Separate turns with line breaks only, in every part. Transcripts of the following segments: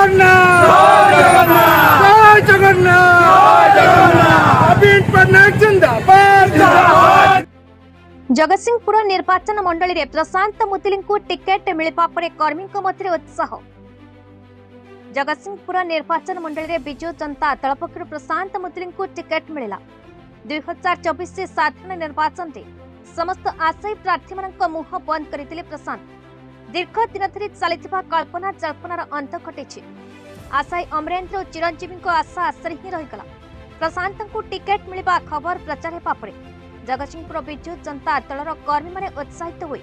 जगन्नाथ जय जगन्नाथ नवीन पटनायक जिंदाबाद।
जगतसिंहपुर निर्वाचन मंडली रे प्रशांत मुतिली को टिकेट मिलवा पर कर्मी मध्य उत्साह। जगतसिंहपुर निर्वाचन मंडली रे बिजु जनता दल पक्षर प्रशांत मुतिली को टिकेट मिला। 2024 से साधारण निर्वाचन रे समस्त आशायी प्रार्थी मानक मुह बंद करथिले प्रशांत। दीर्घ दिन धरी चलिथिबा कल्पना जल्पनार अंत घटिछि। आशायी अमरेंद्र और चिरंजीवी को आशा आश्रय ही रहीगला। प्रशांत को टिकेट मिलवा खबर प्रचार हेबा परे जगतसिंहपुर बिजु जनता दलर कर्मी माने उत्साहित होई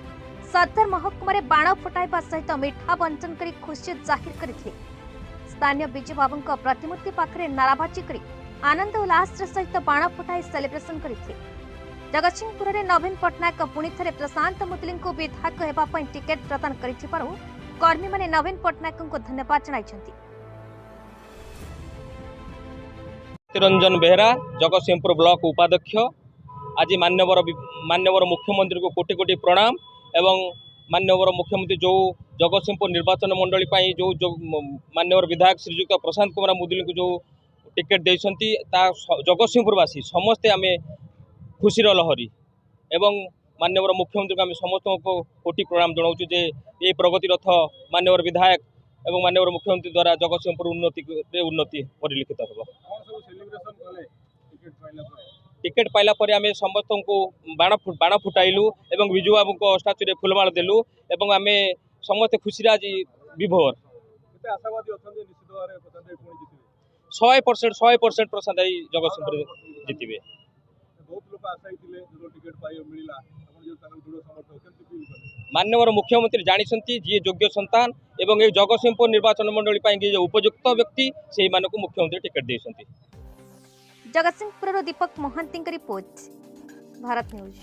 सदर महकुमा बाण फुटाइबा सहित मिठा बंटन करी खुशी जाहिर करथिले। स्थानीय बिजु बाबू प्रतिमूर्ति पाखरे नाराबाजी करी आनंद उल्लास सहित बाण फुटाई सेलिब्रेशन करथिले। जगतसिंहपुर में नवीन पटनायक पुणी थे प्रशांत मुतिली को विधायक होगापी टिकेट प्रदान कर कर्मी माने नवीन पटनायक को धन्यवाद जणाइछन्ति।
रंजन बेहरा जगतसिंहपुर ब्लॉक उपाध्यक्ष आज मान्यवर मुख्यमंत्री को कोटि कोटि प्रणाम एवं मान्यवर मुख्यमंत्री जो जगतसिंहपुर निर्वाचन मंडली जो मान्यवर विधायक श्रीजुक्त प्रशांत कुमार मुदुली को जो टिकेट देइछन्ति ता जगतसिंहपुरवासी समस्ते आमे खुशीर लहरी एवं मान्यवर मुख्यमंत्री को आम समस्त को कोटि प्रणाम जनाऊँ जे ये प्रगति रथ मान्यवर विधायक एवं मान्यवर मुख्यमंत्री द्वारा जगतसिंहपुर उन्नति परिलक्षित हो। टिकेट पाइला पर आम समस्त को बाण फुटाइलु एवं विजु बाबू को स्टाच्यू रे फुलमाल देलु एवं आम समस्त खुशी आज विभोर 100% प्रशांत जगतसिंहपुर जितबे। मान्यवर मुख्यमंत्री जानी जी योग्य संतान एवं ये जगतसिंहपुर निर्वाचन मंडली उपयुक्त व्यक्ति से मुख्यमंत्री टिकेट देइछन्ति।
जगतसिंहपुर दीपक महांती रिपोर्ट, भारत न्यूज।